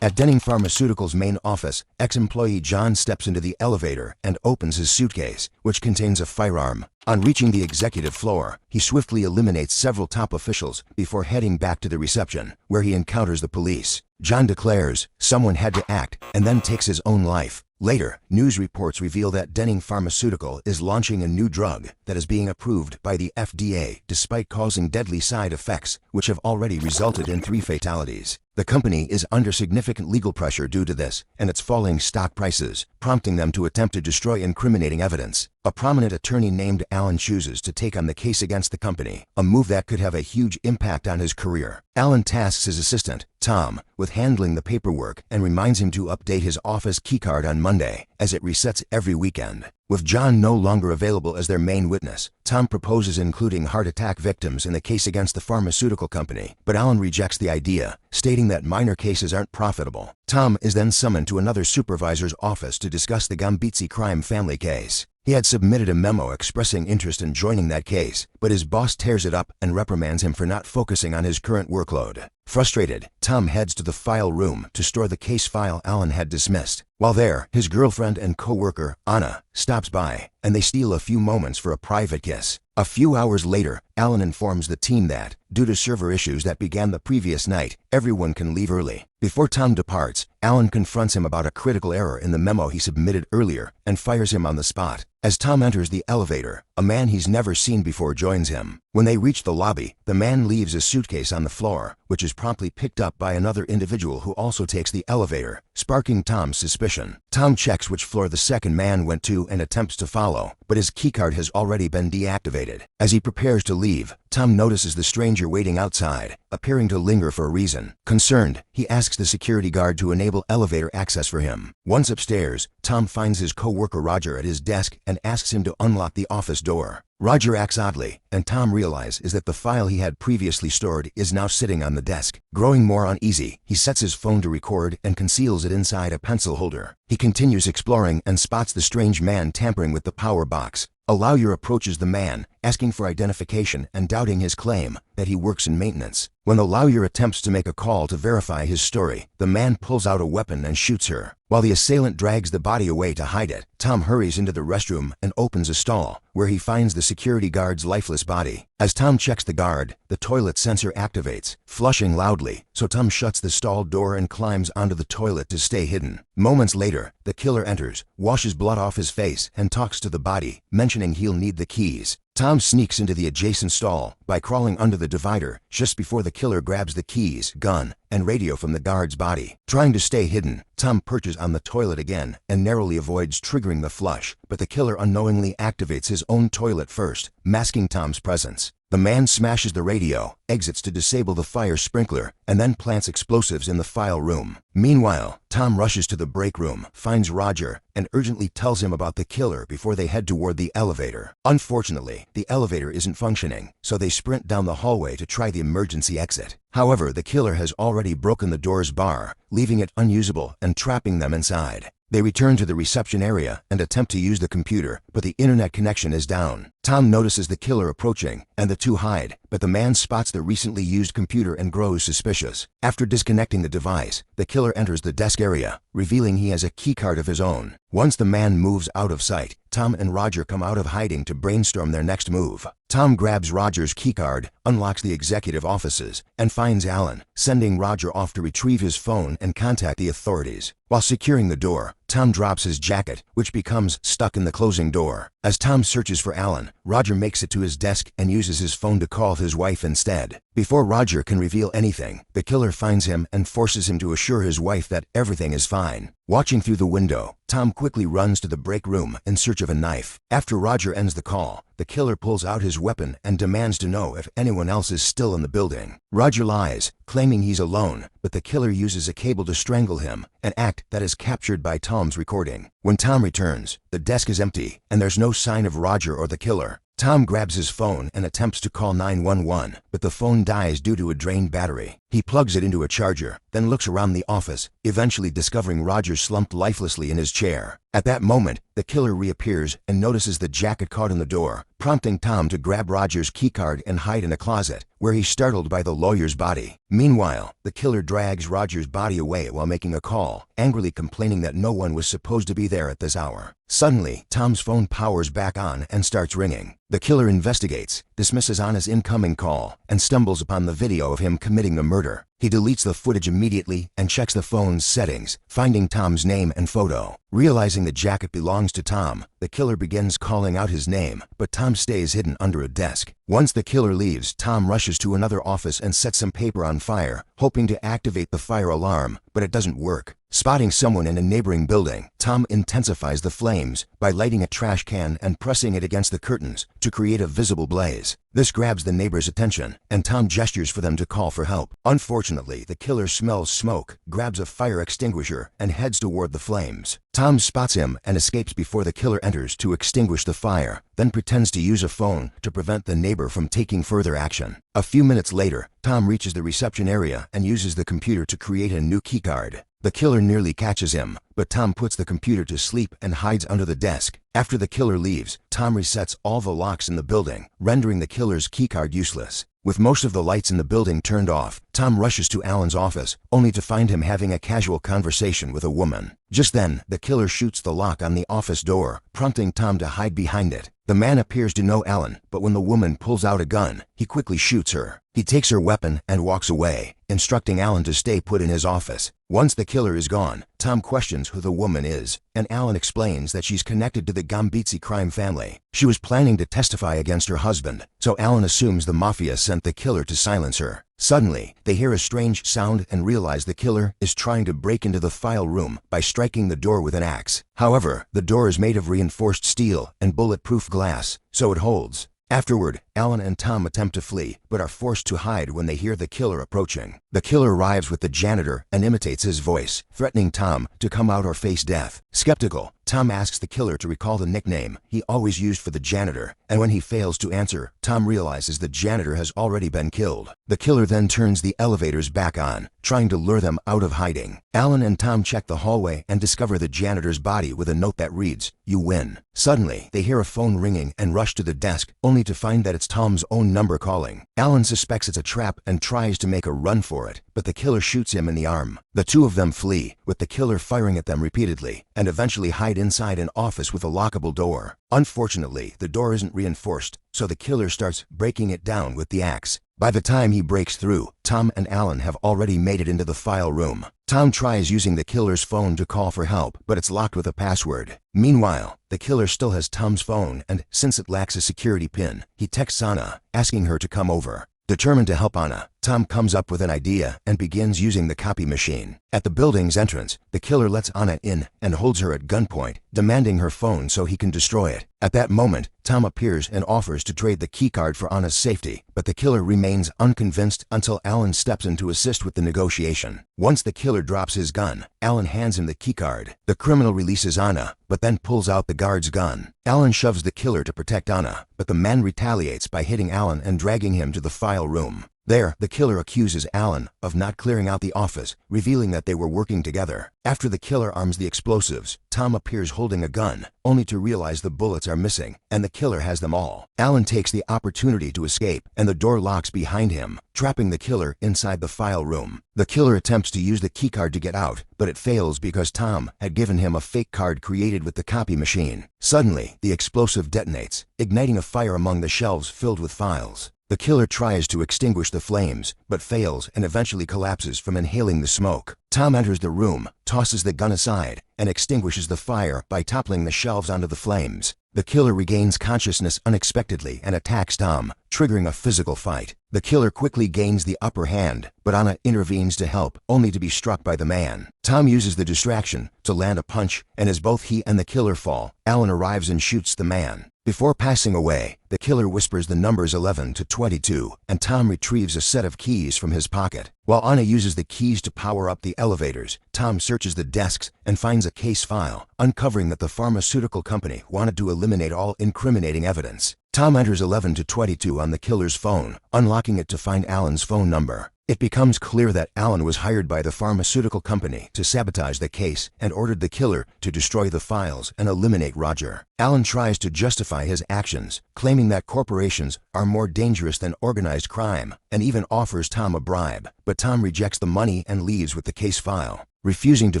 At Denning Pharmaceuticals' main office, ex-employee John steps into the elevator and opens his suitcase, which contains a firearm. On reaching the executive floor, he swiftly eliminates several top officials before heading back to the reception, where he encounters the police. John declares someone had to act and then takes his own life. Later, news reports reveal that Denning Pharmaceutical is launching a new drug that is being approved by the FDA despite causing deadly side effects, which have already resulted in 3 fatalities. The company is under significant legal pressure due to this and its falling stock prices, prompting them to attempt to destroy incriminating evidence. A prominent attorney named Alan chooses to take on the case against the company, a move that could have a huge impact on his career. Alan tasks his assistant, Tom, with handling the paperwork and reminds him to update his office keycard on Monday, as it resets every weekend. With John no longer available as their main witness, Tom proposes including heart attack victims in the case against the pharmaceutical company, but Alan rejects the idea, stating that minor cases aren't profitable. Tom is then summoned to another supervisor's office to discuss the Gambizzi crime family case. He had submitted a memo expressing interest in joining that case, but his boss tears it up and reprimands him for not focusing on his current workload. Frustrated, Tom heads to the file room to store the case file Alan had dismissed. While there, his girlfriend and co-worker, Anna, stops by, and they steal a few moments for a private kiss. A few hours later, Alan informs the team that, due to server issues that began the previous night, everyone can leave early. Before Tom departs, Alan confronts him about a critical error in the memo he submitted earlier and fires him on the spot. As Tom enters the elevator, a man he's never seen before joins him. When they reach the lobby, the man leaves a suitcase on the floor, which is promptly picked up by another individual who also takes the elevator, sparking Tom's suspicion. Tom checks which floor the second man went to and attempts to follow, but his keycard has already been deactivated. As he prepares to leave, Tom notices the stranger waiting outside, appearing to linger for a reason. Concerned, he asks the security guard to enable elevator access for him. Once upstairs, Tom finds his co-worker Roger at his desk and asks him to unlock the office door. Roger acts oddly, and Tom realizes that the file he had previously stored is now sitting on the desk. Growing more uneasy, he sets his phone to record and conceals it inside a pencil holder. He continues exploring and spots the strange man tampering with the power box. A lawyer approaches the man, asking for identification and doubting his claim that he works in maintenance. When the lawyer attempts to make a call to verify his story, the man pulls out a weapon and shoots her. While the assailant drags the body away to hide it, Tom hurries into the restroom and opens a stall, where he finds the security guard's lifeless body. As Tom checks the guard, the toilet sensor activates, flushing loudly, so Tom shuts the stall door and climbs onto the toilet to stay hidden. Moments later, the killer enters, washes blood off his face, and talks to the body, mentioning he'll need the keys. Tom sneaks into the adjacent stall by crawling under the divider just before the killer grabs the keys, gun, and radio from the guard's body. Trying to stay hidden, Tom perches on the toilet again and narrowly avoids triggering the flush, but the killer unknowingly activates his own toilet first, masking Tom's presence. The man smashes the radio, exits to disable the fire sprinkler, and then plants explosives in the file room. Meanwhile, Tom rushes to the break room, finds Roger, and urgently tells him about the killer before they head toward the elevator. Unfortunately, the elevator isn't functioning, so they sprint down the hallway to try the emergency exit. However, the killer has already broken the door's bar, leaving it unusable and trapping them inside. They return to the reception area and attempt to use the computer, but the internet connection is down. Tom notices the killer approaching, and the two hide, but the man spots the recently used computer and grows suspicious. After disconnecting the device, the killer enters the desk area, revealing he has a keycard of his own. Once the man moves out of sight, Tom and Roger come out of hiding to brainstorm their next move. Tom grabs Roger's keycard, unlocks the executive offices, and finds Alan, sending Roger off to retrieve his phone and contact the authorities. While securing the door, Tom drops his jacket, which becomes stuck in the closing door. As Tom searches for Alan, Roger makes it to his desk and uses his phone to call his wife instead. Before Roger can reveal anything, the killer finds him and forces him to assure his wife that everything is fine. Watching through the window, Tom quickly runs to the break room in search of a knife. After Roger ends the call, the killer pulls out his weapon and demands to know if anyone else is still in the building. Roger lies, claiming he's alone, but the killer uses a cable to strangle him, an act that is captured by Tom's recording. When Tom returns, the desk is empty, and there's no sign of Roger or the killer. Tom grabs his phone and attempts to call 911, but the phone dies due to a drained battery. He plugs it into a charger, then looks around the office, eventually discovering Roger slumped lifelessly in his chair. At that moment, the killer reappears and notices the jacket caught in the door, prompting Tom to grab Roger's keycard and hide in a closet, where he's startled by the lawyer's body. Meanwhile, the killer drags Roger's body away while making a call, angrily complaining that no one was supposed to be there at this hour. Suddenly, Tom's phone powers back on and starts ringing. The killer investigates, dismisses Anna's incoming call, and stumbles upon the video of him committing the murder. He deletes the footage immediately and checks the phone's settings, finding Tom's name and photo. Realizing the jacket belongs to Tom, the killer begins calling out his name, but Tom stays hidden under a desk. Once the killer leaves, Tom rushes to another office and sets some paper on fire, hoping to activate the fire alarm, but it doesn't work. Spotting someone in a neighboring building, Tom intensifies the flames by lighting a trash can and pressing it against the curtains to create a visible blaze. This grabs the neighbor's attention, and Tom gestures for them to call for help. Unfortunately, the killer smells smoke, grabs a fire extinguisher, and heads toward the flames. Tom spots him and escapes before the killer enters to extinguish the fire, then pretends to use a phone to prevent the neighbor from taking further action. A few minutes later, Tom reaches the reception area and uses the computer to create a new keycard. The killer nearly catches him, but Tom puts the computer to sleep and hides under the desk. After the killer leaves, Tom resets all the locks in the building, rendering the killer's keycard useless. With most of the lights in the building turned off, Tom rushes to Alan's office, only to find him having a casual conversation with a woman. Just then, the killer shoots the lock on the office door, prompting Tom to hide behind it. The man appears to know Alan, but when the woman pulls out a gun, he quickly shoots her. He takes her weapon and walks away, instructing Alan to stay put in his office. Once the killer is gone, Tom questions who the woman is, and Alan explains that she's connected to the Gambizzi crime family. She was planning to testify against her husband, so Alan assumes the mafia sent the killer to silence her. Suddenly, they hear a strange sound and realize the killer is trying to break into the file room by striking the door with an axe. However, the door is made of reinforced steel and bulletproof glass, so it holds. Afterward, Alan and Tom attempt to flee, but are forced to hide when they hear the killer approaching. The killer arrives with the janitor and imitates his voice, threatening Tom to come out or face death. Skeptical, Tom asks the killer to recall the nickname he always used for the janitor, and when he fails to answer, Tom realizes the janitor has already been killed. The killer then turns the elevators back on, trying to lure them out of hiding. Alan and Tom check the hallway and discover the janitor's body with a note that reads, "You win." Suddenly, they hear a phone ringing and rush to the desk, only to find that it's Tom's own number calling. Alan suspects it's a trap and tries to make a run for it, but the killer shoots him in the arm. The two of them flee, with the killer firing at them repeatedly, and eventually hide inside an office with a lockable door. Unfortunately, the door isn't reinforced, so the killer starts breaking it down with the axe. By the time he breaks through, Tom and Alan have already made it into the file room. Tom tries using the killer's phone to call for help, but it's locked with a password. Meanwhile, the killer still has Tom's phone, and since it lacks a security pin, he texts Anna, asking her to come over. Determined to help Anna, Tom comes up with an idea and begins using the copy machine. At the building's entrance, the killer lets Anna in and holds her at gunpoint, demanding her phone so he can destroy it. At that moment, Tom appears and offers to trade the keycard for Anna's safety, but the killer remains unconvinced until Alan steps in to assist with the negotiation. Once the killer drops his gun, Alan hands him the keycard. The criminal releases Anna, but then pulls out the guard's gun. Alan shoves the killer to protect Anna, but the man retaliates by hitting Alan and dragging him to the file room. There, the killer accuses Alan of not clearing out the office, revealing that they were working together. After the killer arms the explosives, Tom appears holding a gun, only to realize the bullets are missing, and the killer has them all. Alan takes the opportunity to escape, and the door locks behind him, trapping the killer inside the file room. The killer attempts to use the keycard to get out, but it fails because Tom had given him a fake card created with the copy machine. Suddenly, the explosive detonates, igniting a fire among the shelves filled with files. The killer tries to extinguish the flames, but fails and eventually collapses from inhaling the smoke. Tom enters the room, tosses the gun aside, and extinguishes the fire by toppling the shelves onto the flames. The killer regains consciousness unexpectedly and attacks Tom, triggering a physical fight. The killer quickly gains the upper hand, but Anna intervenes to help, only to be struck by the man. Tom uses the distraction to land a punch, and as both he and the killer fall, Alan arrives and shoots the man. Before passing away, the killer whispers the numbers 11 to 22, and Tom retrieves a set of keys from his pocket. While Anna uses the keys to power up the elevators, Tom searches the desks and finds a case file, uncovering that the pharmaceutical company wanted to eliminate all incriminating evidence. Tom enters 11 to 22 on the killer's phone, unlocking it to find Alan's phone number. It becomes clear that Alan was hired by the pharmaceutical company to sabotage the case and ordered the killer to destroy the files and eliminate Roger. Alan tries to justify his actions, claiming that corporations are more dangerous than organized crime, and even offers Tom a bribe. But Tom rejects the money and leaves with the case file. Refusing to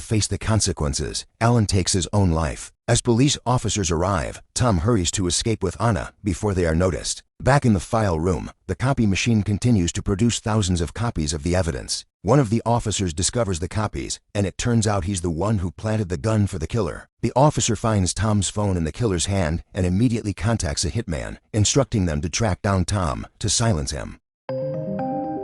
face the consequences, Alan takes his own life. As police officers arrive, Tom hurries to escape with Anna before they are noticed. Back in the file room, the copy machine continues to produce thousands of copies of the evidence. One of the officers discovers the copies, and it turns out he's the one who planted the gun for the killer. The officer finds Tom's phone in the killer's hand and immediately contacts a hitman, instructing them to track down Tom to silence him.